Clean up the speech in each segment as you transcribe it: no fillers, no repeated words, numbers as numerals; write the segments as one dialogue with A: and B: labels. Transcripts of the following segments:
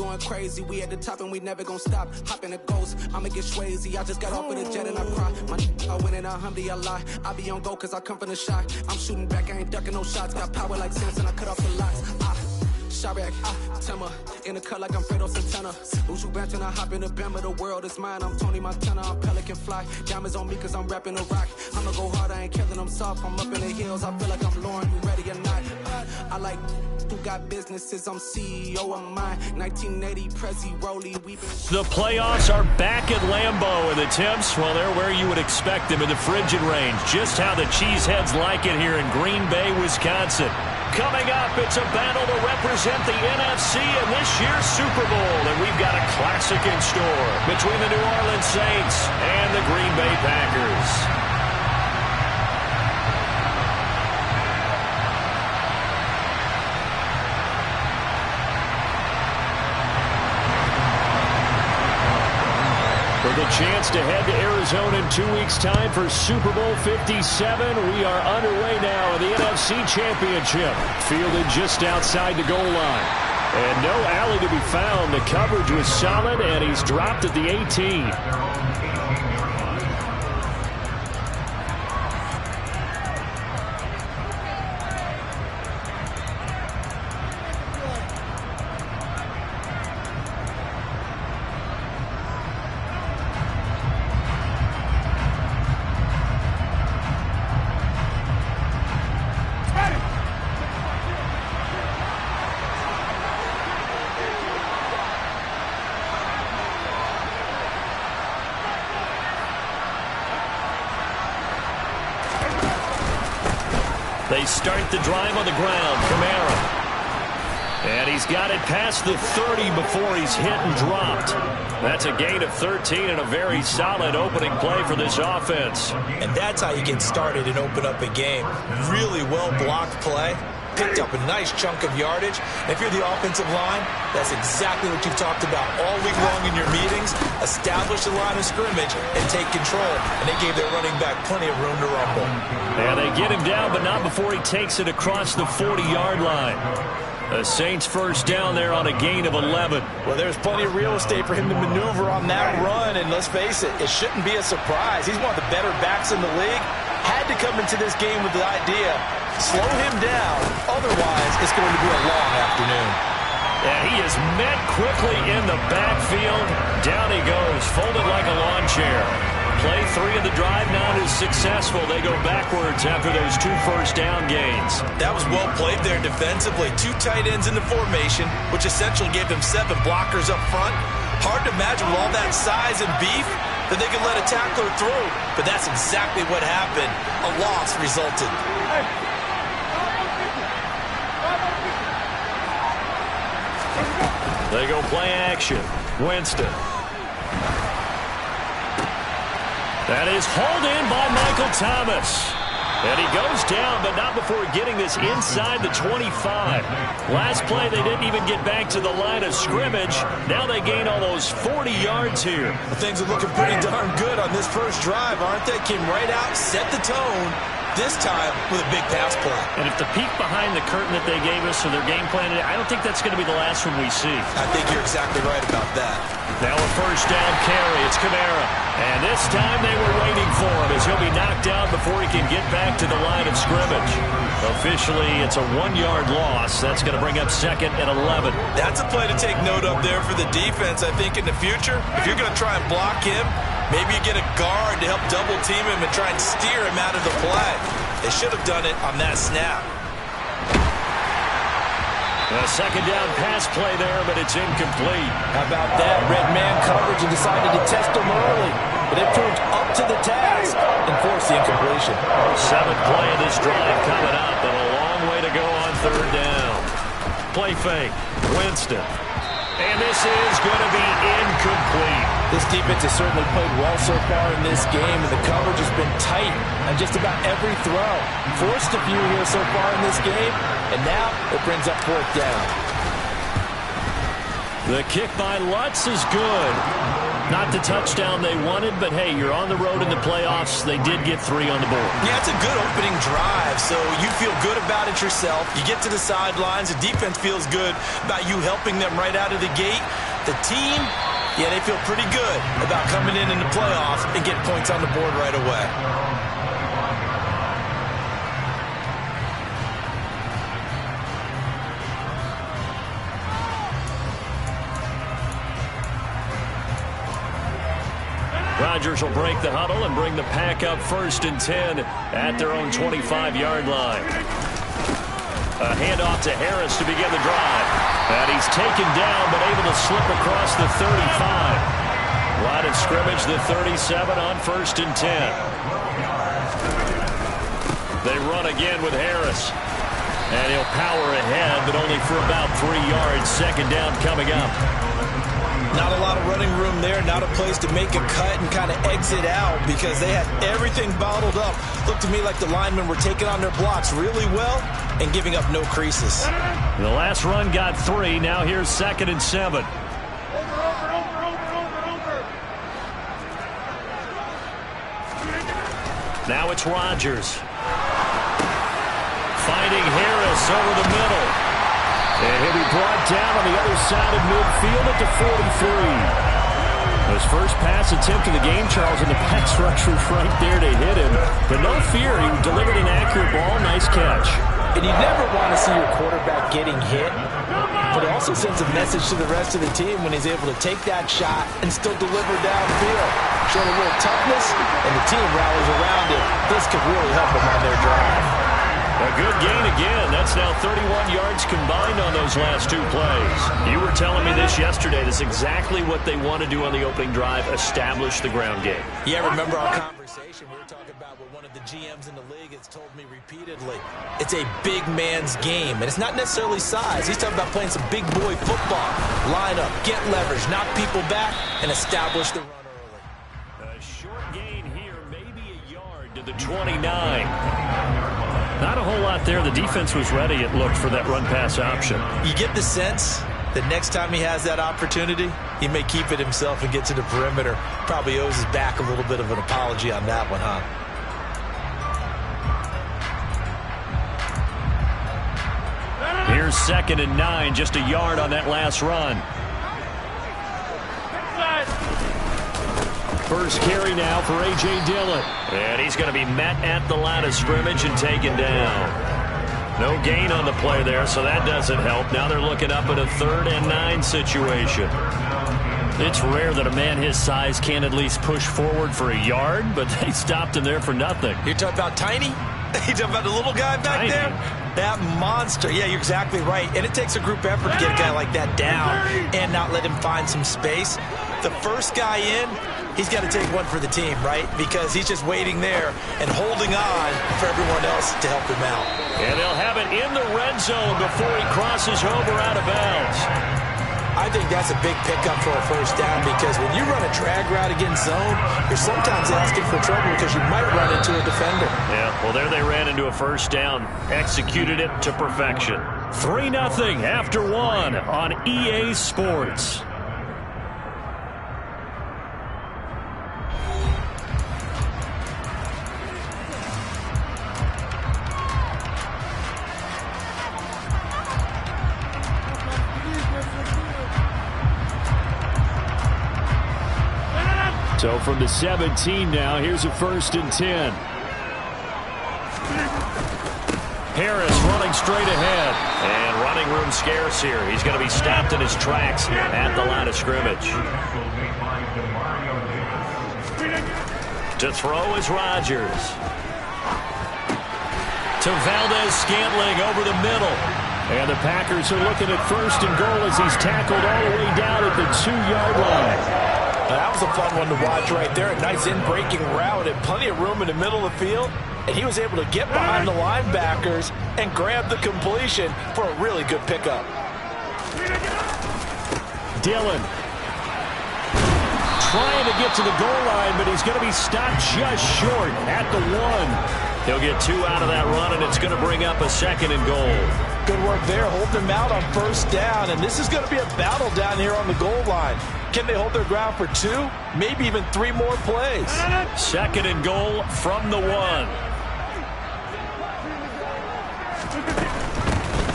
A: going crazy. We at the top and we never gonna stop. Hop in a ghost, I'ma get swayzy. I just got off of the jet and I cry. I win in a Humvee, I lie. I be on go cause I come from the shot. I'm shooting back, I ain't ducking no shots. Got power like Samson, I cut off the lots. Chirac, Timmer, in the cut like I'm Fredo Santana. Uju Banton, I hop in the Bama, the world is mine. I'm Tony Montana, I'm Pelican Fly. Diamonds on me cause I'm rapping a rock. I'ma go hard, I ain't killing them soft. I'm up in the hills, I feel like I'm Lauren, you ready or not? I like who got businesses, I'm CEO of mine. 1980, Prezi, Rolly, we been...
B: The playoffs are back at Lambeau, and the temps, well, they're where you would expect them in the frigid range. Just how the Cheeseheads like it here in Green Bay, Wisconsin. Coming up, it's a battle to represent the NFC in this year's Super Bowl, and we've got a classic in store between the New Orleans Saints and the Green Bay Packers. For the chance to head to Arizona in 2 weeks' time for Super Bowl 57, we are underway now in the NFC Championship. Fielded just outside the goal line. And no alley to be found. The coverage was solid, and he's dropped at the 18. They start the drive on the ground. Kamara. And he's got it past the 30 before he's hit and dropped. That's a gain of 13 and a very solid opening play for this offense.
C: And that's how you get started and open up a game. Really well-blocked play. Picked up a nice chunk of yardage. And if you're the offensive line, that's exactly what you've talked about all week long in your meetings. Establish the line of scrimmage and take control. And they gave their running back plenty of room to rumble.
B: Yeah, they get him down, but not before he takes it across the 40-yard line. The Saints first down there on a gain of 11.
C: Well, there's plenty of real estate for him to maneuver on that run. And let's face it, it shouldn't be a surprise. He's one of the better backs in the league. Had to come into this game with the idea, slow him down. Otherwise, it's going to be a long afternoon.
B: Yeah, he is met quickly in the backfield. Down he goes, folded like a lawn chair. Play 3 of the drive not as successful. They go backwards after those 2 first-down gains.
C: That was well played there defensively. 2 tight ends in the formation, which essentially gave them 7 blockers up front. Hard to imagine with all that size and beef that they could let a tackler through. But that's exactly what happened. A loss resulted.
B: They go play action. Winston. That is hauled in by Michael Thomas. And he goes down, but not before getting this inside the 25. Last play, they didn't even get back to the line of scrimmage. Now they gain almost 40 yards here.
C: Well, things are looking pretty darn good on this first drive, aren't they? Came right out, set the tone. This time with a big pass play.
B: And if the peek behind the curtain that they gave us or their game plan, I don't think that's going to be the last one we see.
C: I think you're exactly right about that.
B: Now a first down carry. It's Kamara. And this time they were waiting for him as he'll be knocked down before he can get back to the line of scrimmage. Officially, it's a 1-yard loss. That's going to bring up 2nd and 11.
C: That's a play to take note of there for the defense, I think, in the future. If you're going to try and block him, maybe you get a guard to help double team him and try and steer him out of the play. They should have done it on that snap.
B: A second down pass play there, but it's incomplete.
C: How about that? Red man coverage and decided to test him early. But it proved up to the task and forced the incompletion.
B: 7th play of this drive coming up, and a long way to go on 3rd down. Play fake. Winston. And this is going to be incomplete.
C: This defense has certainly played well so far in this game, and the coverage has been tight on just about every throw. Forced a few here so far in this game, and now it brings up 4th down.
B: The kick by Lutz is good. Not the touchdown they wanted, but hey, you're on the road in the playoffs. They did get 3 on the board.
C: Yeah, it's a good opening drive, so you feel good about it yourself. You get to the sidelines. The defense feels good about you helping them right out of the gate. The team, yeah, they feel pretty good about coming in the playoffs and getting points on the board right away.
B: Rodgers will break the huddle and bring the pack up 1st and 10 at their own 25-yard line. A handoff to Harris to begin the drive. And he's taken down but able to slip across the 35. Line of scrimmage, the 37 on 1st and 10. They run again with Harris. And he'll power ahead, but only for about 3 yards. 2nd down coming up.
C: Not a lot of running room there, not a place to make a cut and kind of exit out because they had everything bottled up. Looked to me like the linemen were taking on their blocks really well and giving up no creases.
B: The last run got 3. Now here's 2nd and 7. Now it's Rodgers. Finding Harris over the middle. And he'll be brought down on the other side of midfield at the 43. His first pass attempt of the game, Charles, and the pass rush was right there to hit him. But no fear, he delivered an accurate ball. Nice catch.
C: And you never want to see your quarterback getting hit, but it also sends a message to the rest of the team when he's able to take that shot and still deliver downfield. Showing a little toughness, and the team rallies around it. This could really help them on their drive.
B: A good gain again. That's now 31 yards combined on those last 2 plays. You were telling me this yesterday. That's exactly what they want to do on the opening drive, establish the ground game.
C: Yeah, remember our conversation? We were talking about what one of the GMs in the league has told me repeatedly. It's a big man's game, and it's not necessarily size. He's talking about playing some big boy football. Line up, get leverage, knock people back, and establish the run early.
B: A short gain here, maybe a yard to the 29. Not a whole lot there. The defense was ready, it looked, for that run-pass option.
C: You get the sense that next time he has that opportunity, he may keep it himself and get to the perimeter. Probably owes his back a little bit of an apology on that one, huh?
B: Here's 2nd and 9, just a yard on that last run. First carry now for A.J. Dillon. And he's going to be met at the line of scrimmage and taken down. No gain on the play there, so that doesn't help. Now they're looking up at a 3rd and 9 situation. It's rare that a man his size can't at least push forward for a yard, but they stopped him there for nothing.
C: You're talking about tiny? You're talking about the little guy back there? That monster. Yeah, you're exactly right. And it takes a group effort to get a guy like that down and not let him find some space. The first guy in, he's got to take one for the team, right? Because he's just waiting there and holding on for everyone else to help him out.
B: And they'll have it in the red zone before he crosses over out of bounds.
C: I think that's a big pickup for a first down because when you run a drag route against zone, you're sometimes asking for trouble because you might run into a defender.
B: Yeah, well, there they ran into a first down. Executed it to perfection. 3-0 after 1 on EA Sports. So from the 17 now, here's a 1st and 10. Harris running straight ahead. And running room scarce here. He's going to be stopped in his tracks at the line of scrimmage. To throw is Rodgers. To Valdez-Scantling over the middle. And the Packers are looking at 1st and goal as he's tackled all the way down at the 2-yard line.
C: That was a fun one to watch right there. A nice in-breaking route and plenty of room in the middle of the field. And he was able to get behind the linebackers and grab the completion for a really good pickup.
B: Dillon trying to get to the goal line, but he's going to be stopped just short at the 1. He'll get 2 out of that run, and it's going to bring up a 2nd and goal.
C: Good work there, holding them out on first down. And this is going to be a battle down here on the goal line. Can they hold their ground for 2, maybe even 3 more plays?
B: 2nd and goal from the 1.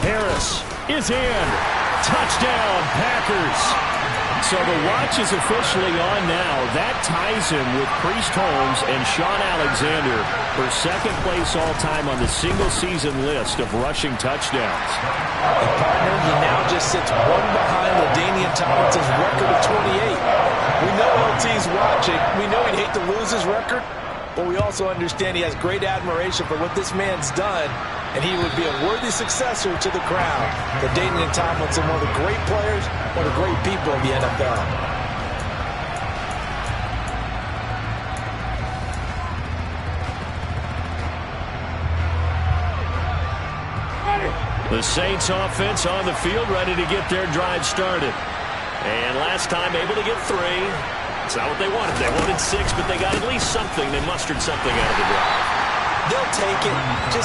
B: Harris is in. Touchdown, Packers. So the watch is officially on now. That ties him with Priest Holmes and Sean Alexander for 2nd place all-time on the single-season list of rushing touchdowns.
C: And partner, he now just sits 1 behind LaDainian Tomlinson's record of 28. We know LT's watching. We know he'd hate to lose his record, but we also understand he has great admiration for what this man's done, and he would be a worthy successor to the crown. LaDainian Tomlinson, one of the great players, one of the great people in the NFL.
B: The Saints offense on the field, ready to get their drive started. And last time able to get 3. It's not what they wanted. They wanted 6, but they got at least something. They mustered something out of the drive.
C: They'll take it.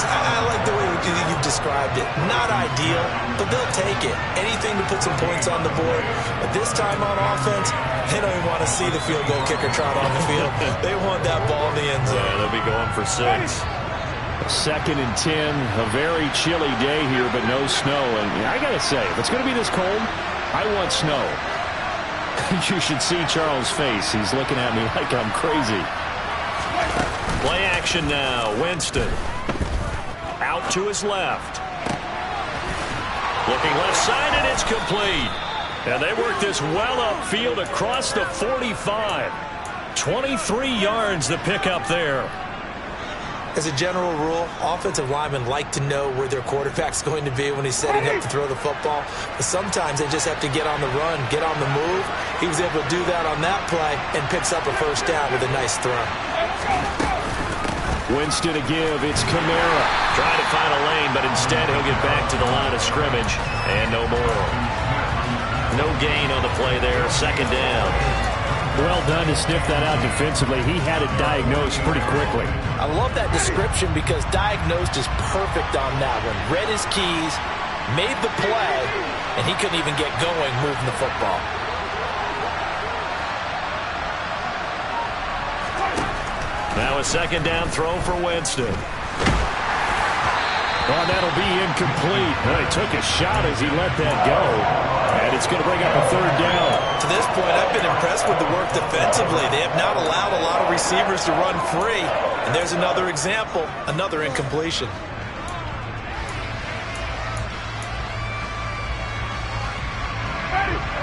C: I like the way you've described it. Not ideal, but they'll take it. Anything to put some points on the board. But this time on offense, they don't even want to see the field goal kicker trot on the field. They want that ball in the end zone.
B: Yeah, they'll be going for 6. 2nd and 10. A very chilly day here, but no snow. And I got to say, if it's going to be this cold, I want snow. You should see Charles' face. He's looking at me like I'm crazy. Play action now. Winston. Out to his left. Looking left side, and it's complete. And they work this well upfield across the 45. 23 yards the pickup there.
C: As a general rule, offensive linemen like to know where their quarterback's going to be when he's setting up to throw the football. But sometimes they just have to get on the run, get on the move. He was able to do that on that play and picks up a first down with a nice throw.
B: Winston to give. It's Kamara. Trying to find a lane, but instead he'll get back to the line of scrimmage. And no more. No gain on the play there. 2nd down. Well done to sniff that out defensively. He had it diagnosed pretty quickly.
C: I love that description because diagnosed is perfect on that one. Read his keys, made the play, and he couldn't even get going moving the football.
B: Now a 2nd down throw for Winston. Oh, that'll be incomplete. Well, he took a shot as he let that go. And it's going to bring up a 3rd down.
C: To this point, I've been impressed with the work defensively. They have not allowed a lot of receivers to run free. And there's another example, another incompletion.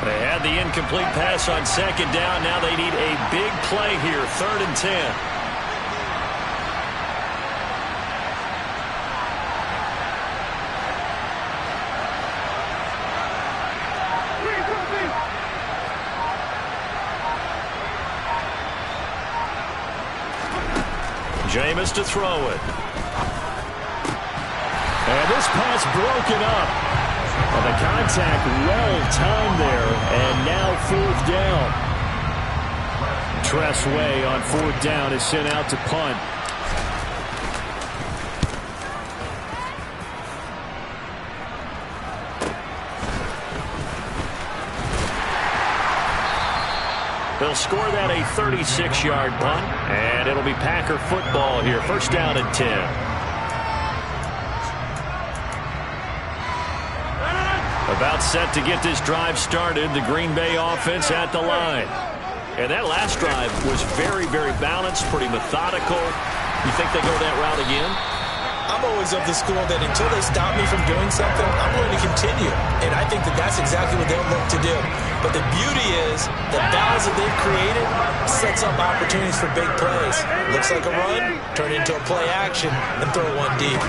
B: They had the incomplete pass on 2nd down. Now they need a big play here, 3rd and 10. Jameis to throw it. And this pass broken up. And the contact well timed there. And now 4th down. Tress Way on 4th down is sent out to punt. They'll score that a 36-yard punt, and it'll be Packer football here. 1st down and 10. About set to get this drive started. The Green Bay offense at the line. And that last drive was very, very balanced, pretty methodical. You think they go that route again?
C: I'm always of the school that until they stop me from doing something, I'm going to continue. And I think that that's exactly what they'll look to do. But the beauty is the balance that they've created sets up opportunities for big plays. Looks like a run, turn into a play action, and throw one deep.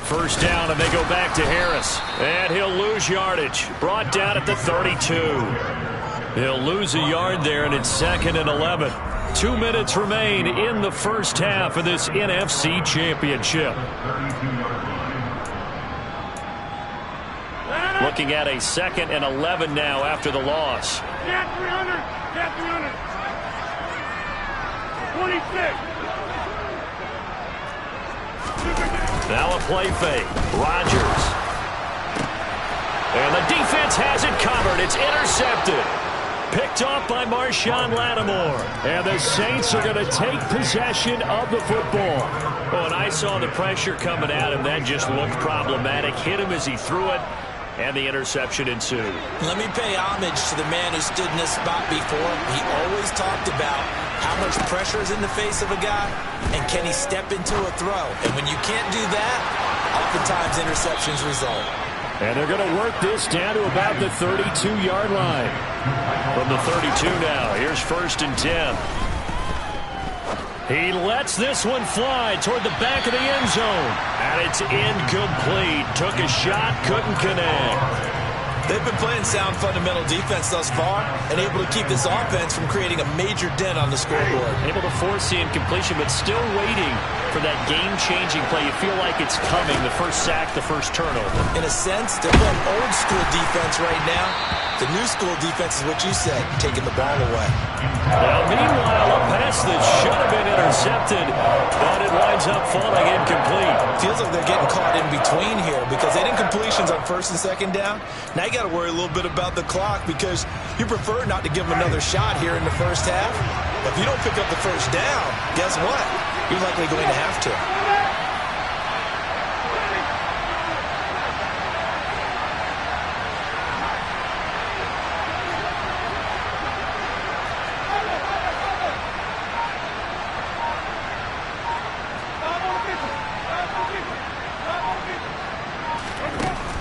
B: 1st down, and they go back to Harris. And he'll lose yardage. Brought down at the 32. He'll lose a yard there, and it's 2nd and 11. 2 minutes remain in the first half of this NFC Championship. Looking at a 2nd and 11 now after the loss.
D: Cat 300. Cat 300. 26.
B: Now a play fake. Rodgers. And the defense has it covered. It's intercepted. Picked off by Marshawn Lattimore. And the Saints are going to take possession of the football. Oh, and I saw the pressure coming at him. That just looked problematic. Hit him as he threw it. And the interception ensued.
C: Let me pay homage to the man who stood in this spot before. He always talked about how much pressure is in the face of a guy, and can he step into a throw. And when you can't do that, oftentimes interceptions result.
B: And they're going to work this down to about the 32-yard line. From the 32 now, here's 1st and 10. He lets this one fly toward the back of the end zone. And it's incomplete. Took a shot, couldn't connect.
C: They've been playing sound fundamental defense thus far and able to keep this offense from creating a major dent on the scoreboard.
B: Able to force the incompletion, but still waiting for that game-changing play. You feel like it's coming, the first sack, the first turnover.
C: In a sense, they're playing old-school defense right now. The new school defense is what you said, taking the ball away.
B: Now, meanwhile, a pass that should have been intercepted, but it winds up falling incomplete.
C: Feels like they're getting caught in between here because they had incompletions on 1st and 2nd down. Now you got to worry a little bit about the clock because you prefer not to give them another shot here in the first half. But if you don't pick up the first down, guess what? You're likely going to have to.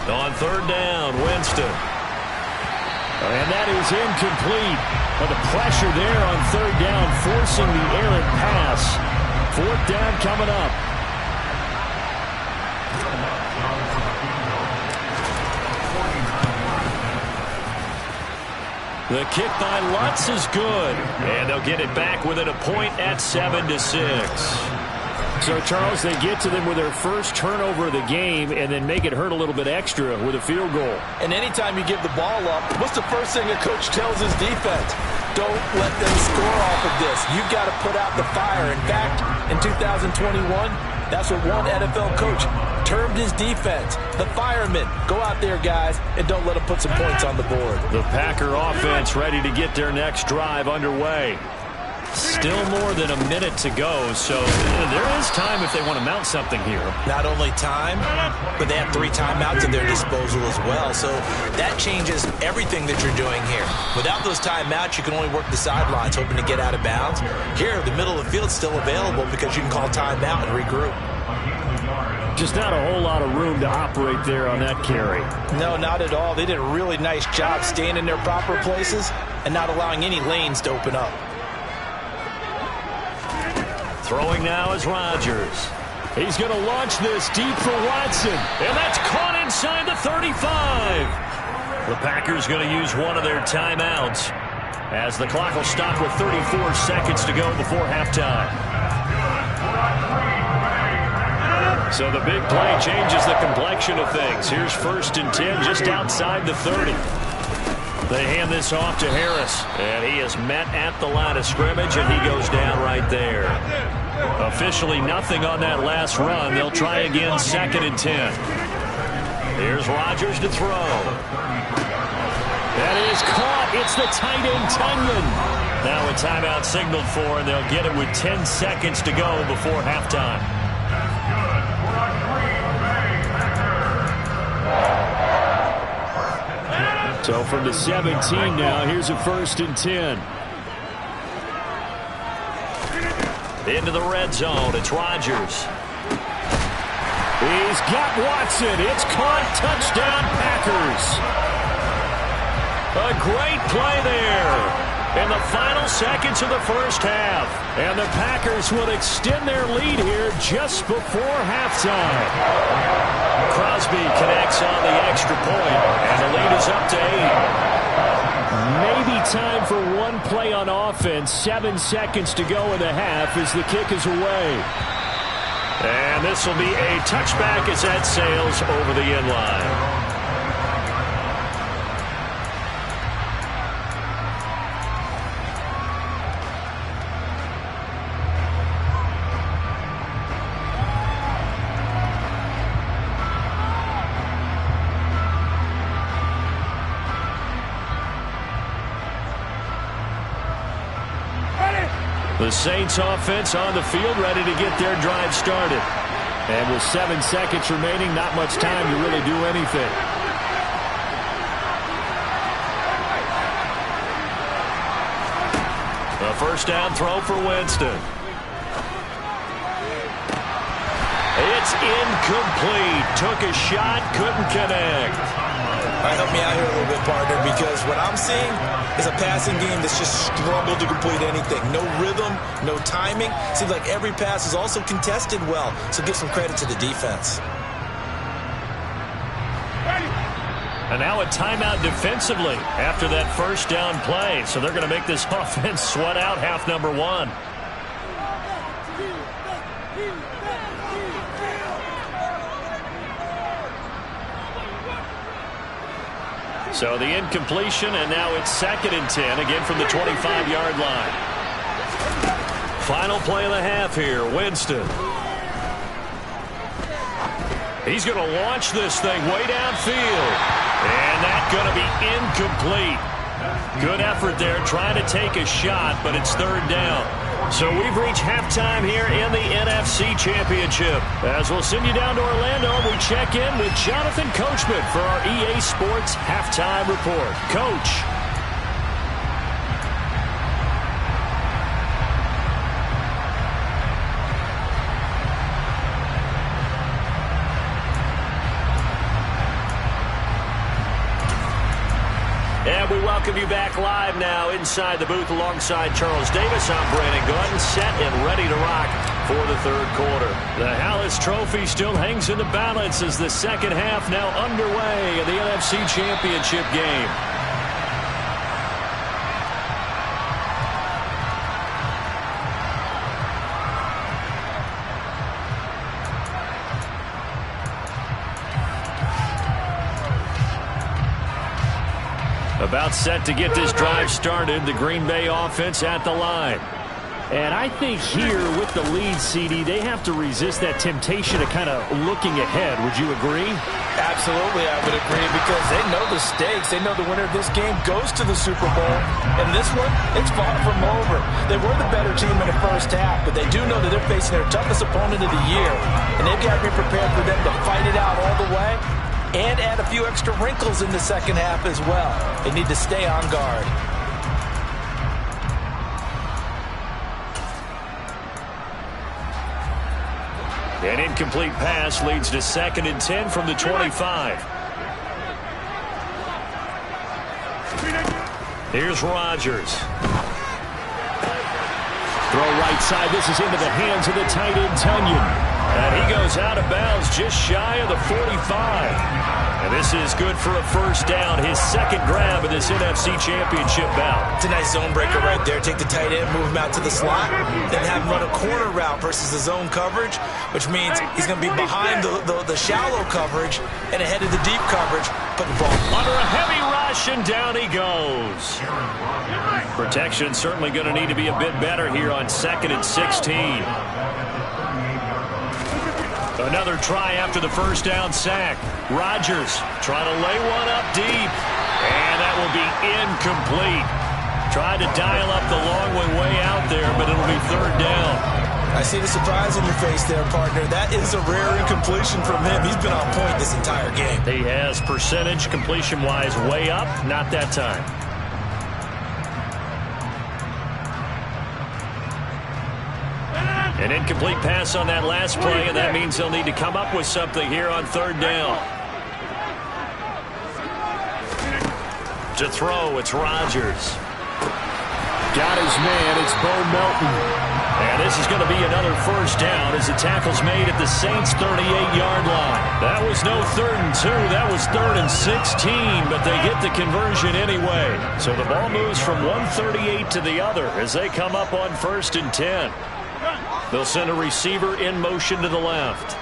B: On 3rd down, Winston. And that is incomplete. But the pressure there on 3rd down, forcing the errant pass. 4th down coming up. The kick by Lutz is good. And they'll get it back within a point at 7-6. So, Charles, they get to them with their first turnover of the game and then make it hurt a little bit extra with a field goal.
C: And anytime you give the ball up, what's the first thing a coach tells his defense? Don't let them score off of this. You've got to put out the fire. In fact, in 2021, that's what one NFL coach termed his defense. The firemen. Go out there, guys, and don't let them put some points on the board.
B: The Packer offense ready to get their next drive underway. Still more than a minute to go, so there is time if they want to mount something here.
C: Not only time, but they have 3 timeouts at their disposal as well, so that changes everything that you're doing here. Without those timeouts, you can only work the sidelines, hoping to get out of bounds. Here, the middle of the field is still available because you can call timeout and regroup.
B: Just not a whole lot of room to operate there on that carry.
C: No, not at all. They did a really nice job staying in their proper places and not allowing any lanes to open up.
B: Throwing now is Rodgers. He's going to launch this deep for Watson. And that's caught inside the 35. The Packers going to use one of their timeouts as the clock will stop with 34 seconds to go before halftime. So the big play changes the complexion of things. Here's 1st and 10 just outside the 30. They hand this off to Harris, and he is met at the line of scrimmage, and he goes down right there. Officially nothing on that last run. They'll try again 2nd and 10. Here's Rodgers to throw. That is caught. It's the tight end, Tunyon. Now a timeout signaled for, and they'll get it with 10 seconds to go before halftime. So from the 17 now, here's a 1st and 10. Into the red zone, it's Rodgers. He's got Watson. It's caught. Touchdown, Packers. A great play there in the final seconds of the first half. And the Packers will extend their lead here just before halftime. Crosby connects on the extra point, and the lead is up to 8. Maybe time for one play on offense. 7 seconds to go in the half as the kick is away. And this will be a touchback as that sails over the end line. The Saints offense on the field, ready to get their drive started. And with 7 seconds remaining, not much time to really do anything. A first down throw for Winston. It's incomplete. Took a shot, couldn't connect.
C: All right, help me out here a little bit, partner, because what I'm seeing is a passing game that's just struggled to complete anything. No rhythm, no timing. Seems like every pass is also contested well, so give some credit to the defense.
B: And now a timeout defensively after that first down play. So they're going to make this offense sweat out half number one. So the incompletion, and now it's 2nd and 10, again from the 25-yard line. Final play of the half here, Winston. He's going to launch this thing way downfield. And that's going to be incomplete. Good effort there, trying to take a shot, but it's 3rd down. So we've reached halftime here in the NFC Championship. As we'll send you down to Orlando, we check in with Jonathan Coachman for our EA Sports Halftime Report. Coach. And we welcome you back live now inside the booth alongside Charles Davis. I'm Brandon Gordon, set and ready to rock for the 3rd quarter. The Hallis Trophy still hangs in the balance as the second half now underway in the NFC Championship game. About set to get this drive started. The Green Bay offense at the line.
E: And I think here with the lead, CD, they have to resist that temptation of kind of looking ahead. Would you agree?
C: Absolutely, I would agree, because they know the stakes. They know the winner of this game goes to the Super Bowl. And this one, it's far from over. They were the better team in the first half, but they do know that they're facing their toughest opponent of the year. And they've got to be prepared for them to fight it out all the way and add a few extra wrinkles in the second half as well. They need to stay on guard.
B: An incomplete pass leads to 2nd and 10 from the 25. Here's Rodgers. Throw right side. This is into the hands of the tight end, Tunyon. And he goes out of bounds just shy of the 45. And this is good for a first down. His 2nd grab of this NFC Championship bout.
C: It's a nice zone breaker right there. Take the tight end, move him out to the slot, then have him run a corner route versus the zone coverage, which means he's going to be behind the shallow coverage and ahead of the deep coverage. Put the ball
B: under a heavy rush, and down he goes. Protection certainly going to need to be a bit better here on 2nd and 16. Another try after the first down sack. Rodgers trying to lay one up deep. And that will be incomplete. Tried to dial up the long way out there, but it'll be 3rd down.
C: I see the surprise in your face there, partner. That is a rare incompletion from him. He's been on point this entire game.
B: He has percentage completion-wise way up. Not that time. An incomplete pass on that last play, and that means they'll need to come up with something here on 3rd down. To throw, it's Rodgers.
E: Got his man, it's Bo Melton.
B: And this is going to be another first down as the tackle's made at the Saints' 38-yard line. That was no 3rd and 2, that was 3rd and 16, but they get the conversion anyway. So the ball moves from 138 to the other as they come up on 1st and 10. They'll send a receiver in motion to the left.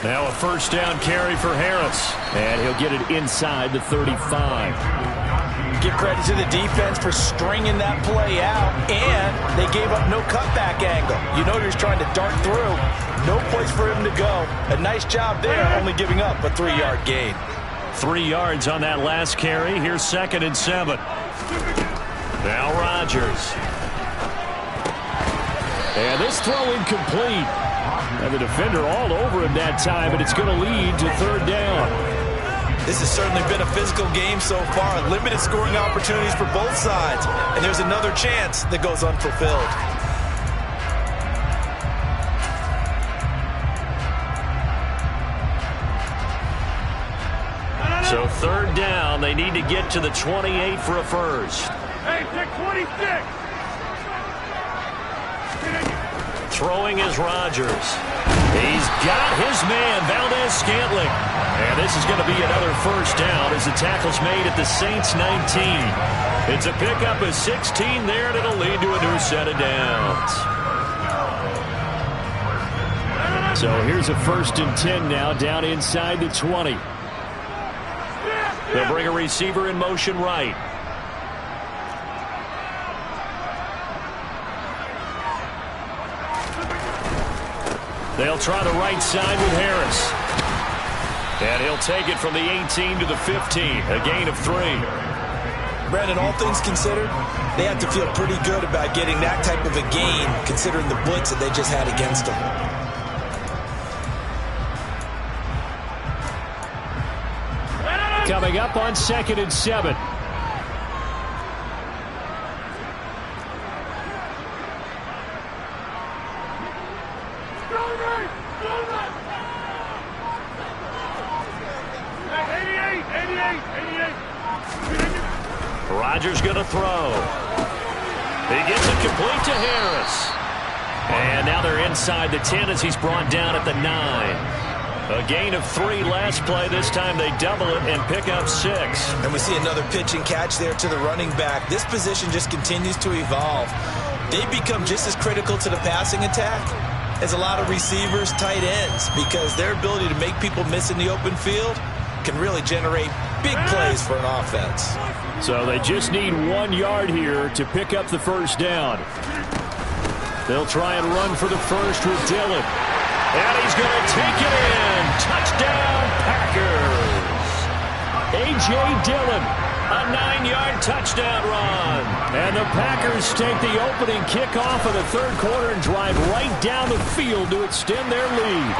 B: Now a first down carry for Harris.
E: And he'll get it inside the 35.
C: Give credit to the defense for stringing that play out, and they gave up no cutback angle. You know he's trying to dart through. No place for him to go. A nice job there, only giving up a 3-yard gain.
B: 3 yards on that last carry. Here's 2nd and 7. Now Rodgers. And this throw incomplete. And the defender all over him that time, and it's going to lead to third down.
C: This has certainly been a physical game so far. Limited scoring opportunities for both sides. And there's another chance that goes unfulfilled.
B: So third down, they need to get to the 28 for a first.
D: Hey, take 26.
B: Throwing is Rodgers. He's got his man, Valdez-Scantling. And this is going to be another first down as the tackle's made at the Saints 19. It's a pickup of 16 there, and it'll lead to a new set of downs. So here's a 1st and 10 now, down inside the 20. They'll bring a receiver in motion right. They'll try the right side with Harris. And he'll take it from the 18 to the 15, a gain of 3.
C: Brandon, all things considered, they have to feel pretty good about getting that type of a gain, considering the blitz that they just had against them.
B: Coming up on 2nd and 7. Rodgers going to throw. He gets it complete to Harris. And now they're inside the 10 as he's brought down at the 9. A gain of 3 last play. This time they double it and pick up 6.
C: And we see another pitch and catch there to the running back. This position just continues to evolve. They become just as critical to the passing attack as a lot of receivers, tight ends, because their ability to make people miss in the open field can really generate big plays for an offense.
B: So they just need 1 yard here to pick up the first down. They'll try and run for the first with Dillon. And he's going to take it in. Touchdown, Packers. A.J. Dillon, a 9-yard touchdown run. And the Packers take the opening kickoff of the third quarter and drive right down the field to extend their lead.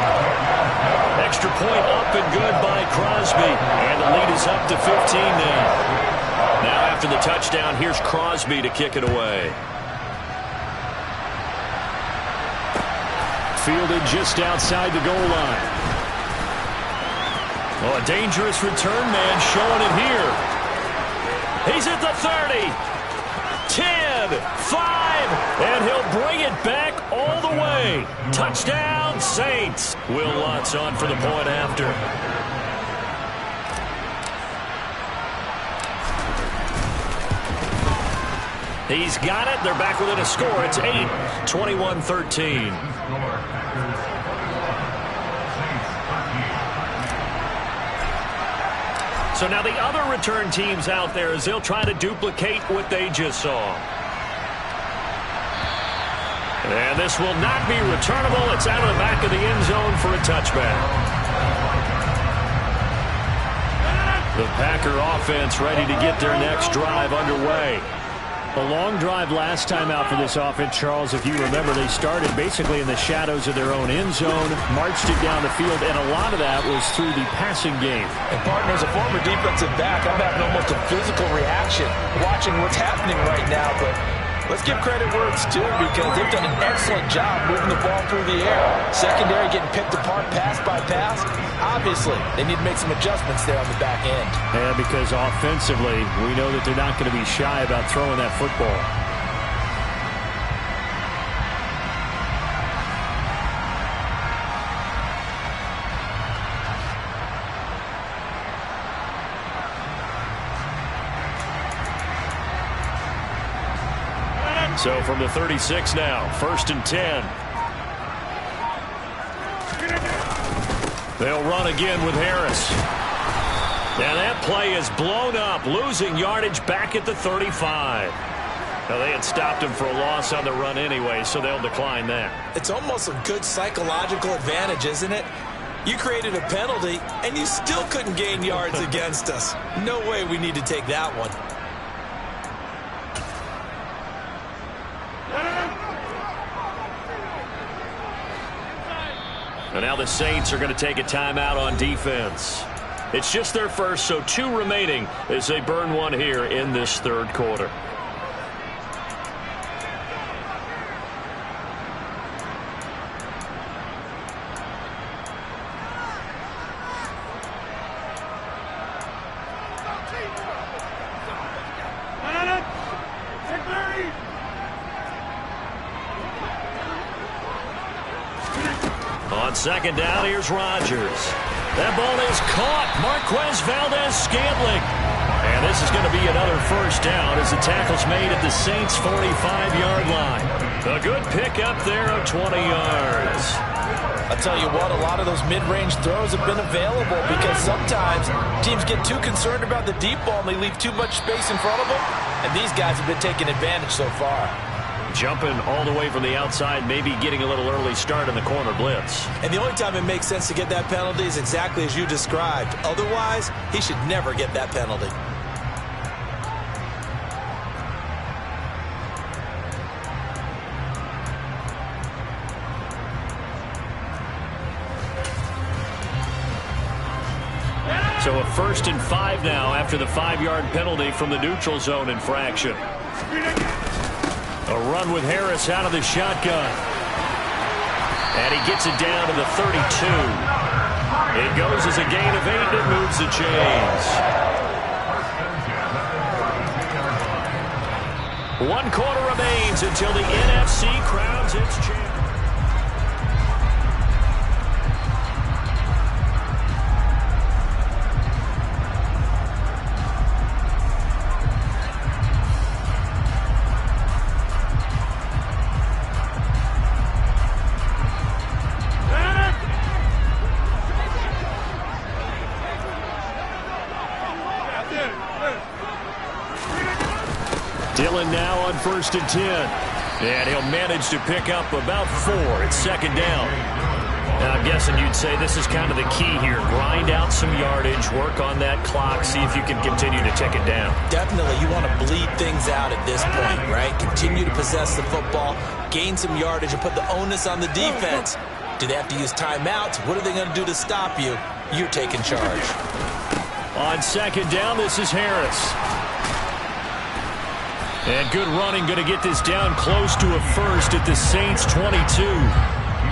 B: Extra point up and good by Crosby. And the lead is up to 15 now. Now after the touchdown, here's Crosby to kick it away. Fielded just outside the goal line. Oh, a dangerous return man showing it here. He's at the 30. 10, 5, and he'll bring it back all the way. Touchdown, Saints. Will Lutz on for the point after. He's got it. They're back within a score. It's 8, 21-13. So now the other return teams out there as they'll try to duplicate what they just saw. And this will not be returnable. It's out of the back of the end zone for a touchback. The Packer offense ready to get their next drive underway. A long drive last time out for this offense, Charles. If you remember, they started basically in the shadows of their own end zone, marched it down the field, and a lot of that was through the passing game.
C: And partner, as a former defensive back, I'm having almost a physical reaction watching what's happening right now. But let's give credit where it's due, because they've done an excellent job moving the ball through the air. Secondary getting picked apart pass by pass. Obviously, they need to make some adjustments there on the back end.
B: Yeah, because offensively, we know that they're not going to be shy about throwing that football. So from the 36 now, 1st and 10. They'll run again with Harris. And that play is blown up, losing yardage back at the 35. Now, they had stopped him for a loss on the run anyway, so they'll decline that.
C: It's almost a good psychological advantage, isn't it? You created a penalty, and you still couldn't gain yards against us. No way we need to take that one.
B: And now the Saints are going to take a timeout on defense. It's just their first, so 2 remaining as they burn one here in this third quarter. On second down, here's Rodgers. That ball is caught. Marquez Valdes-Scantling. And this is going to be another first down as the tackle's made at the Saints' 45-yard line. A good pickup there of 20 yards.
C: I'll tell you what, a lot of those mid-range throws have been available because sometimes teams get too concerned about the deep ball and they leave too much space in front of them. And these guys have been taking advantage so far.
B: Jumping all the way from the outside, maybe getting a little early start in the corner blitz.
C: And the only time it makes sense to get that penalty is exactly as you described. Otherwise, he should never get that penalty.
B: So a 1st and 5 now after the 5-yard penalty from the neutral zone infraction. A run with Harris out of the shotgun. And he gets it down to the 32. It goes as a gain of 8 and it moves the chains. 1 quarter remains until the NFC crowns its champion. Dillon now on 1st and 10. And he'll manage to pick up about 4 at 2nd down. Now, I'm guessing you'd say this is kind of the key here. Grind out some yardage, work on that clock, see if you can continue to tick it down.
C: Definitely, you want to bleed things out at this point, right? Continue to possess the football, gain some yardage, and put the onus on the defense. Do they have to use timeouts? What are they going to do to stop you? You're taking charge.
B: On 2nd down, this is Harris. And good running, going to get this down close to a first at the Saints' 22.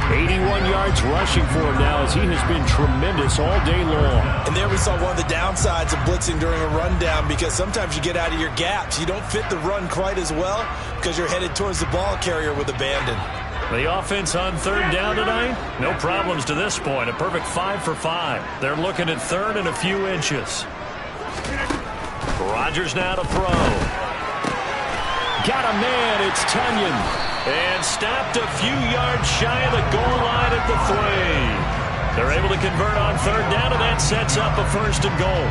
B: 81 yards rushing for him now as he has been tremendous all day long.
C: And there we saw one of the downsides of blitzing during a rundown because sometimes you get out of your gaps. You don't fit the run quite as well because you're headed towards the ball carrier with abandon.
B: The offense on 3rd down tonight, no problems to this point. A perfect 5 for 5. They're looking at 3rd and a few inches. Rodgers now to throw. Got a man, it's Tunyon. And stopped a few yards shy of the goal line at the 3. They're able to convert on 3rd down, and that sets up a 1st and goal.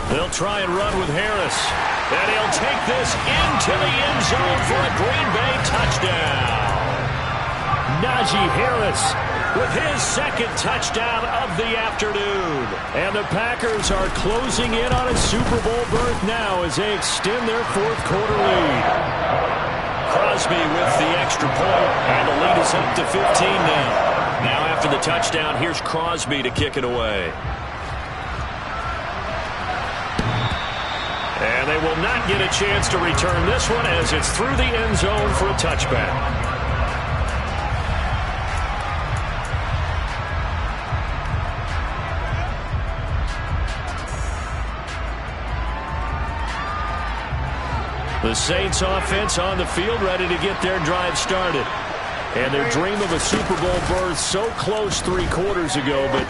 B: They'll try and run with Harris. And he'll take this into the end zone for a Green Bay touchdown. Najee Harris with his 2nd touchdown of the afternoon. And the Packers are closing in on a Super Bowl berth now as they extend their 4th quarter lead. Crosby with the extra point, and the lead is up to 15 now. Now after the touchdown, here's Crosby to kick it away. And they will not get a chance to return this one as it's through the end zone for a touchback. The Saints offense on the field ready to get their drive started. And their dream of a Super Bowl berth so close 3 quarters ago, but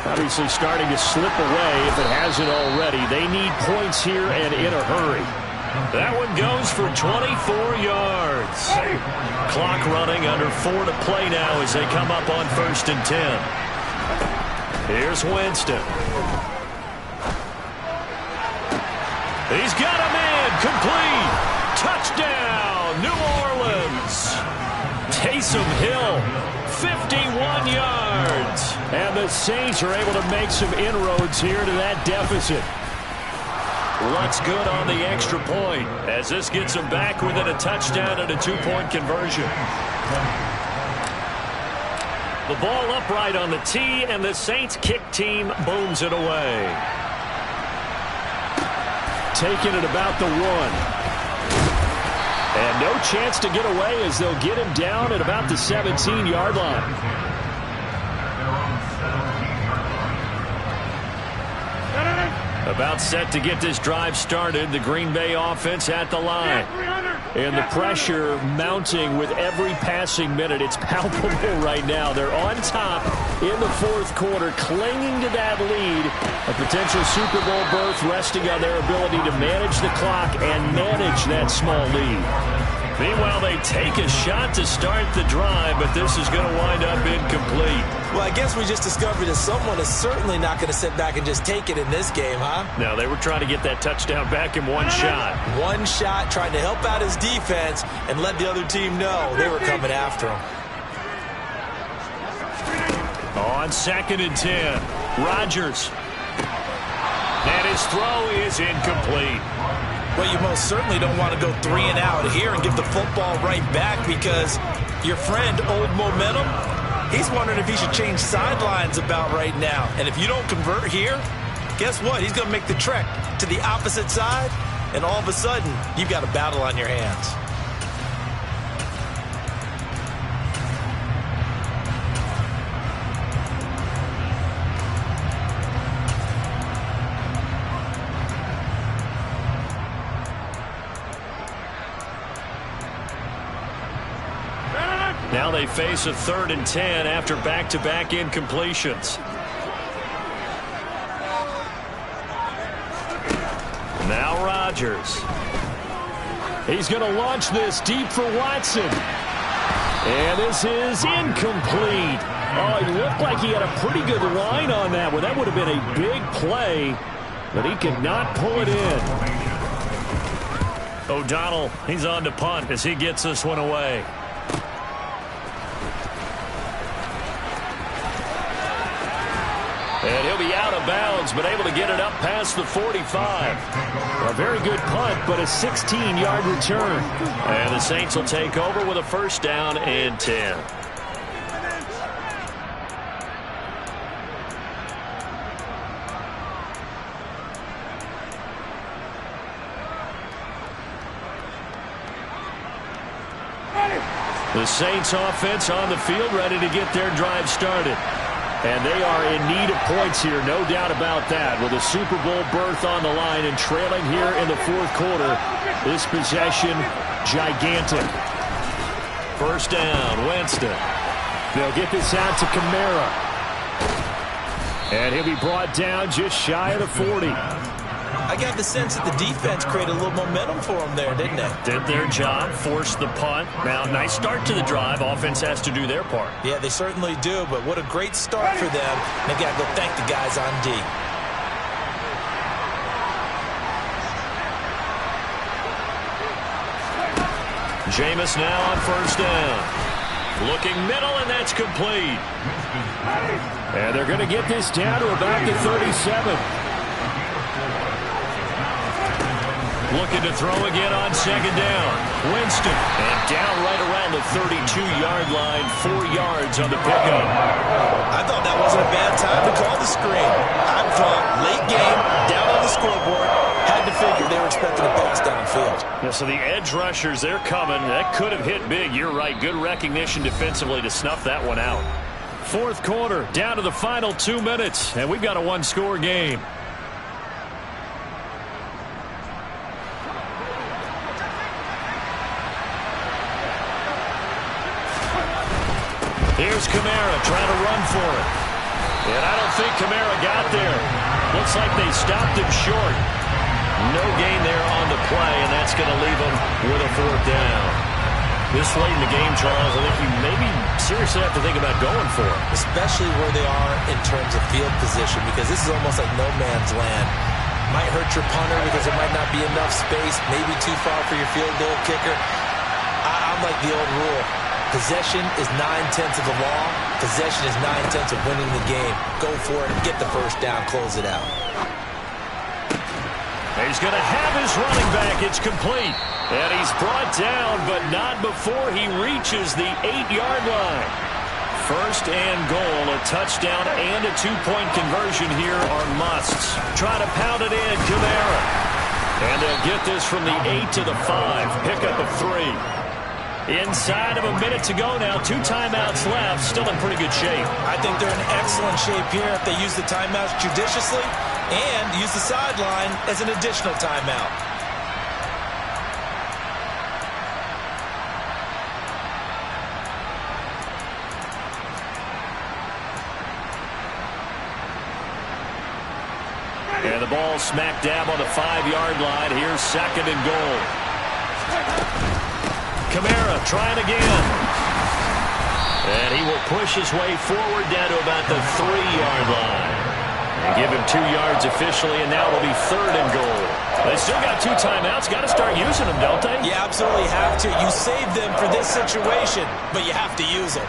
B: obviously starting to slip away if it hasn't already. They need points here and in a hurry. That one goes for 24 yards. Clock running, under 4 to play now as they come up on 1st and 10. Here's Winston. He's got a man, complete. Touchdown, New Orleans. Taysom Hill, 51 yards. And the Saints are able to make some inroads here to that deficit. What's good on the extra point as this gets them back within a touchdown and a 2-point conversion. The ball upright on the tee, and the Saints kick team booms it away.
E: Taking it about the 1. And no chance to get away as they'll get him down at about the 17-yard line.
B: About set to get this drive started. The Green Bay offense at the line. And the pressure mounting with every passing minute. It's palpable right now. They're on top in the fourth quarter, clinging to that lead. A potential Super Bowl berth resting on their ability to manage the clock and manage that small lead. Meanwhile, they take a shot to start the drive, but this is going to wind up incomplete.
C: Well, I guess we just discovered that someone is certainly not going to sit back and just take it in this game, huh?
B: No, they were trying to get that touchdown back in one shot.
C: One shot, trying to help out his defense and let the other team know they were coming after him.
B: On 2nd and 10, Rodgers. And his throw is incomplete.
C: Well, you most certainly don't want to go 3 and out here and give the football right back because your friend, Old Momentum, he's wondering if he should change sidelines about right now. And if you don't convert here, guess what? He's going to make the trek to the opposite side, and all of a sudden, you've got a battle on your hands.
B: Now they face a 3rd and 10 after back-to-back incompletions. Now Rodgers.
E: He's going to launch this deep for Watson. And this is incomplete. Oh, it looked like he had a pretty good line on that one. That would have been a big play, but he could not pull it in.
B: O'Donnell, he's on to punt as he gets this one away. And he'll be out of bounds, but able to get it up past the 45.
E: A very good punt, but a 16-yard return.
B: And the Saints will take over with a 1st down and 10. The Saints offense on the field ready to get their drive started. And they are in need of points here, no doubt about that. With a Super Bowl berth on the line and trailing here in the fourth quarter, this possession gigantic. 1st down, Winston.
E: They'll get this out to Kamara. And he'll be brought down just shy of the 40.
C: I got the sense that the defense created a little momentum for them there, didn't they?
B: Did their job, forced the punt. Now, nice start to the drive. Offense has to do their part.
C: Yeah, they certainly do, but what a great start for them. They've got to go thank the guys on D.
B: Jameis now on 1st down. Looking middle, and that's complete.
E: And they're going to get this down to about the 37.
B: Looking to throw again on 2nd down. Winston. And down right around the 32-yard line. 4 yards on the pickup.
C: I thought that wasn't a bad time to call the screen. I thought late game, down on the scoreboard, had to figure they were expecting a pass downfield.
B: Yeah, so the edge rushers, they're coming. That could have hit big. You're right. Good recognition defensively to snuff that one out. Fourth quarter, down to the final 2 minutes. And we've got a 1-score game. Here's Kamara trying to run for it. And I don't think Kamara got there. Looks like they stopped him short. No gain there on the play, and that's going to leave him with a 4th down. This late in the game, Charles, I think you maybe seriously have to think about going for it.
C: Especially where they are in terms of field position, because this is almost like no man's land. Might hurt your punter because there might not be enough space, maybe too far for your field goal kicker. I'm like the old rule. Possession is 9/10 of the law. Possession is 9/10 of winning the game. Go for it. Get the 1st down. Close it out.
B: They He's going to have his running back. It's complete. And he's brought down, but not before he reaches the 8-yard line. First and goal, a touchdown and a 2-point conversion here are musts. Try to pound it in, Kamara. And they'll get this from the 8 to the 5. Pickup of 3. Inside of a minute to go now. 2 timeouts left. Still in pretty good shape.
C: I think they're in excellent shape here if they use the timeouts judiciously and use the sideline as an additional timeout.
B: And the ball smack dab on the 5-yard line. Here's second and goal. Kamara trying again. And he will push his way forward down to about the 3-yard line. And give him 2 yards officially, and now it'll be third and goal. They still got 2 timeouts. Got to start using them, don't they?
C: You absolutely have to. You save them for this situation, but you have to use them.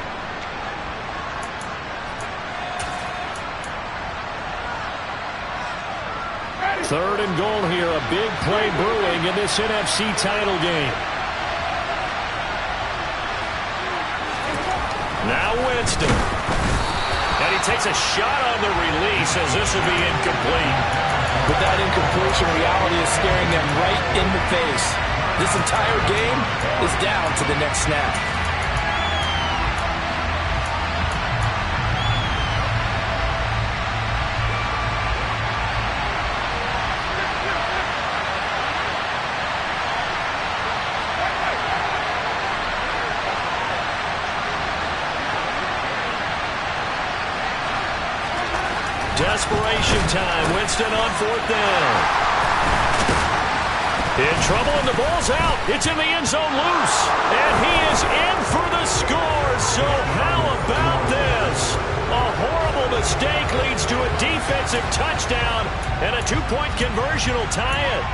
E: Third and goal here. A big play brewing in this NFC title game.
B: Now Winston. And he takes a shot on the release as this will be incomplete.
C: But that incompletion reality is staring them right in the face. This entire game is down to the next snap.
B: Desperation time. Winston on 4th down. In trouble, and the ball's out. It's in the end zone loose. And he is in for the score. So how about this? A horrible mistake leads to a defensive touchdown, and a 2-point conversion will tie it.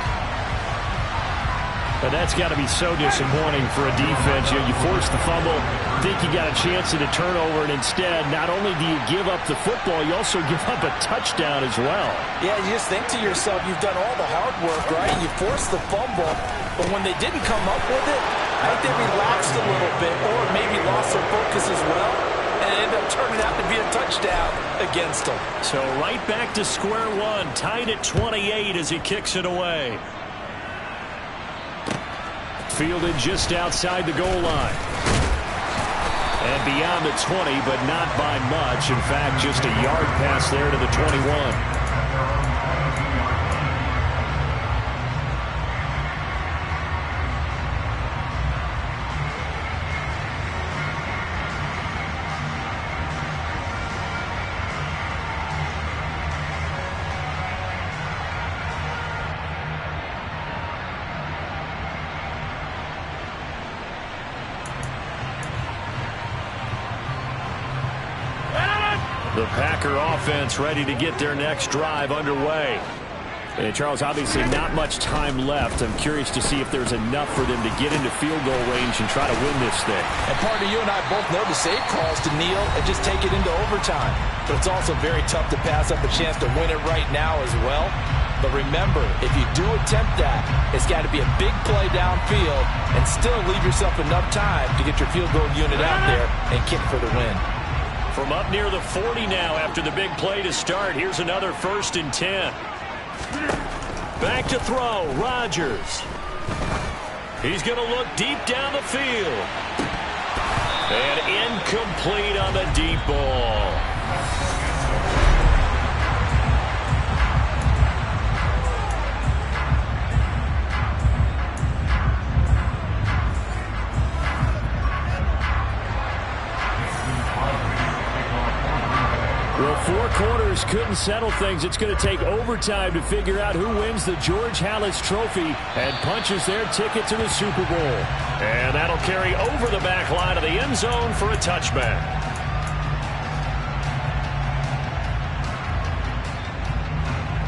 E: But that's got to be so disappointing for a defense. You force the fumble, think you got a chance at a turnover, and instead, not only do you give up the football, you also give up a touchdown as well.
C: Yeah, you just think to yourself, you've done all the hard work, right? You forced the fumble, but when they didn't come up with it, I think they relaxed a little bit or maybe lost their focus as well, and it ended up turning out to be a touchdown against them.
B: So right back to square one, tied at 28 as he kicks it away.
E: Fielded just outside the goal line. And beyond the 20, but not by much. In fact, just a yard pass there to the 21.
B: The Packer offense ready to get their next drive underway.
E: And Charles, obviously not much time left. I'm curious to see if there's enough for them to get into field goal range and try to win this thing.
C: And partner, you and I both know the save calls to kneel and just take it into overtime. But it's also very tough to pass up a chance to win it right now as well. But remember, if you do attempt that, it's got to be a big play downfield and still leave yourself enough time to get your field goal unit out there and kick for the win.
B: From up near the 40 now after the big play to start. Here's another 1st and 10. Back to throw, Rodgers. He's going to look deep down the field. And incomplete on the deep ball.
E: Well, 4 quarters couldn't settle things. It's going to take overtime to figure out who wins the George Halas Trophy and punches their ticket to the Super Bowl.
B: And that'll carry over the back line of the end zone for a touchback.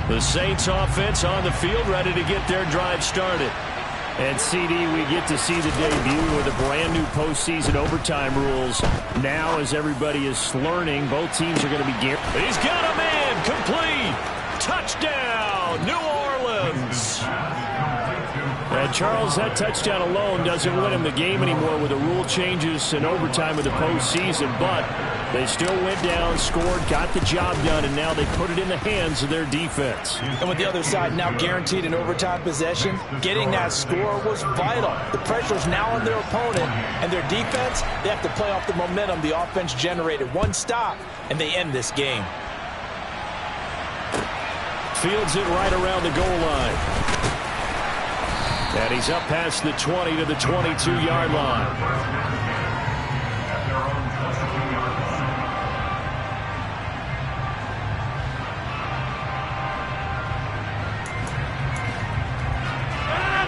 B: The Saints offense on the field ready to get their drive started.
E: And CD, we get to see the debut of the brand new postseason overtime rules. Now, as everybody is learning, both teams are going to be
B: He's got a man, complete. Touchdown, New Orleans.
E: Charles, that touchdown alone doesn't win him the game anymore with the rule changes and overtime of the postseason, but they still went down, scored, got the job done, and now they put it in the hands of their defense.
C: And with the other side now guaranteed an overtime possession, getting that score was vital. The pressure's now on their opponent, and their defense, they have to play off the momentum the offense generated. One stop, and they end this game.
E: Fields it right around the goal line. And he's up past the 20 to the 22-yard line.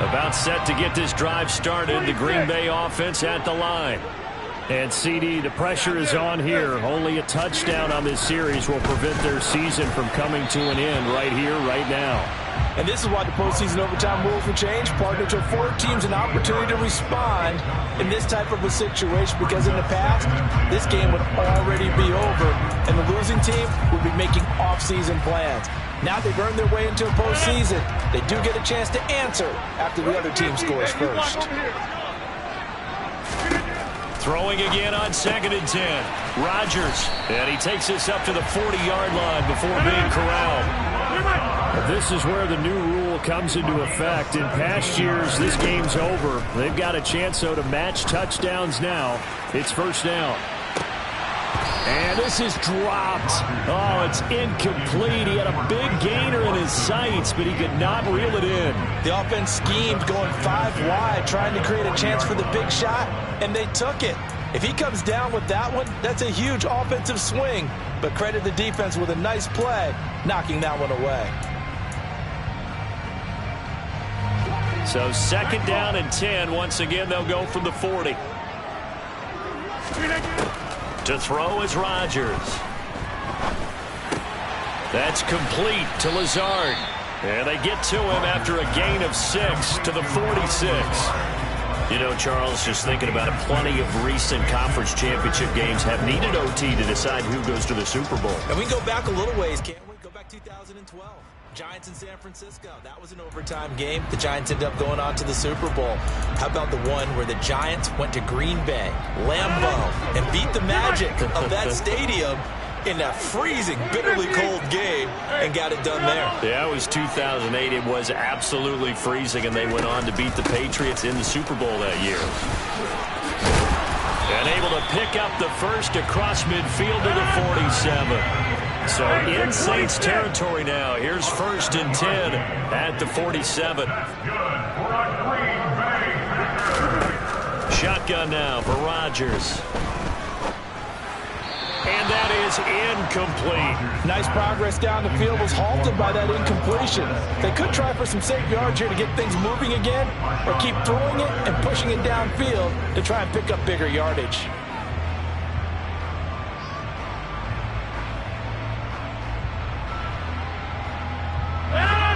E: About set to get this drive started. The Green Bay offense at the line. And CD, the pressure is on here. Only a touchdown on this series will prevent their season from coming to an end right here, right now.
C: And this is why the postseason overtime rules will change, partner, to afford teams an opportunity to respond in this type of a situation, because in the past, this game would already be over, and the losing team would be making off-season plans. Now they've earned their way into a postseason. They do get a chance to answer after the other team scores first.
E: Throwing again on 2nd and 10. Rodgers, and he takes this up to the 40-yard line before being corralled. This is where the new rule comes into effect. In past years, this game's over. They've got a chance, though, to match touchdowns now. It's first down. And this is dropped. Oh, it's incomplete. He had a big gainer in his sights, but he could not reel it in.
C: The offense schemed going 5 wide, trying to create a chance for the big shot, and they took it. If he comes down with that one, that's a huge offensive swing. But credit the defense with a nice play, knocking that one away.
E: So 2nd down and 10. Once again, they'll go from the 40. To throw is Rodgers. That's complete to Lazard. And they get to him after a gain of 6 to the 46. You know, Charles, just thinking about it, plenty of recent conference championship games have needed OT to decide who goes to the Super Bowl.
C: And we can go back a little ways, can't we? Go back 2012. Giants in San Francisco. That was an overtime game. The Giants ended up going on to the Super Bowl. How about the one where the Giants went to Green Bay, Lambeau, and beat the magic of that stadium in that freezing, bitterly cold game and got it done there?
E: Yeah, it was 2008. It was absolutely freezing, and they went on to beat the Patriots in the Super Bowl that year. And able to pick up the first across midfield to the 47. So in Saints territory now. Here's 1st and 10 at the 47. Shotgun now for Rodgers. And that is incomplete.
C: Nice progress down the field, was halted by that incompletion. They could try for some safe yards here to get things moving again, or keep throwing it and pushing it downfield to try and pick up bigger yardage.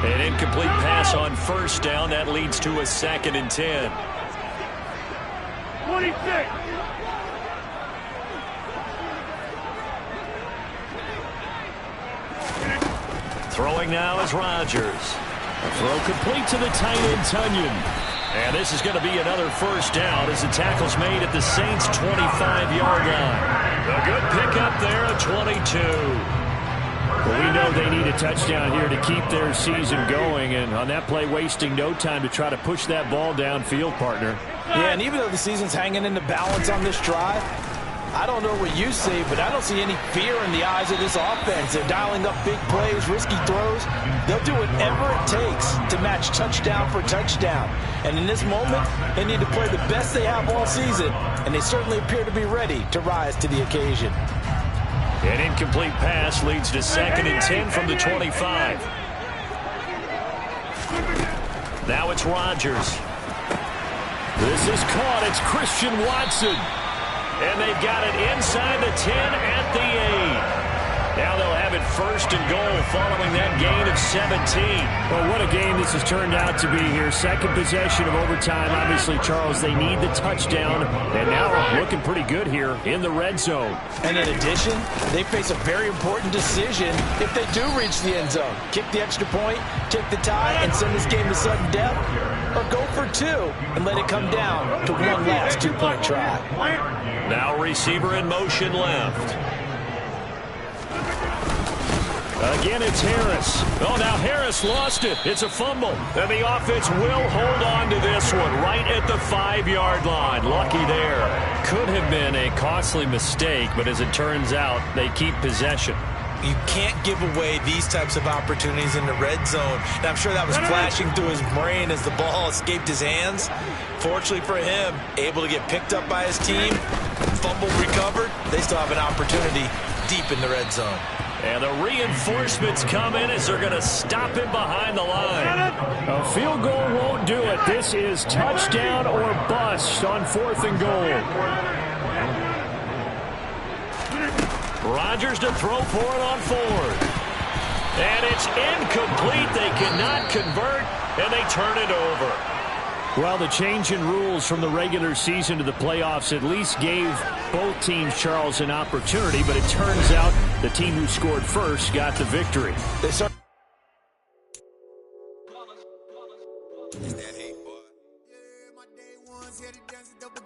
E: An incomplete pass on 1st down. That leads to a 2nd and 10.
D: 26.
E: Throwing now is Rodgers. A throw complete to the tight end, Tunyon. And this is going to be another 1st down as the tackle's made at the Saints' 25-yard line. A good pickup there at 22. Well, we know they need a touchdown here to keep their season going, and on that play, wasting no time to try to push that ball downfield, partner.
C: Yeah, and even though the season's hanging in the balance on this drive, I don't know what you see, but I don't see any fear in the eyes of this offense. They're dialing up big plays, risky throws. They'll do whatever it takes to match touchdown for touchdown. And in this moment, they need to play the best they have all season, and they certainly appear to be ready to rise to the occasion.
E: An incomplete pass leads to 2nd and 10 from the 25. Now it's Rodgers. This is caught. It's Christian Watson. And they've got it inside the 10 at the 8. Now they'll have it 1st and goal following that gain of 17. Well, what a game this has turned out to be here. 2nd possession of overtime. Obviously, Charles, they need the touchdown. And now looking pretty good here in the red zone.
C: And in addition, they face a very important decision if they do reach the end zone. Kick the extra point, take the tie, and send this game to sudden death. or go for two and let it come down to one last two-point try.
B: Now receiver in motion left.
E: Again, it's Harris.
B: Oh, now Harris lost it. It's a fumble. And the offense will hold on to this one right at the 5-yard line. Lucky there. Could have been a costly mistake, but as it turns out, they keep possession.
C: You can't give away these types of opportunities in the red zone. And I'm sure that was flashing through his brain as the ball escaped his hands. Fortunately for him, able to get picked up by his team, fumble recovered. They still have an opportunity deep in the red zone.
B: And the reinforcements come in as they're going to stop him behind the line.
E: A field goal won't do it. This is touchdown or bust on 4th and goal.
B: Rodgers to throw for it on 4th. And it's incomplete. They cannot convert, and they turn it over.
E: Well, the change in rules from the regular season to the playoffs at least gave both teams, Charles, an opportunity, but it turns out the team who scored first got the victory.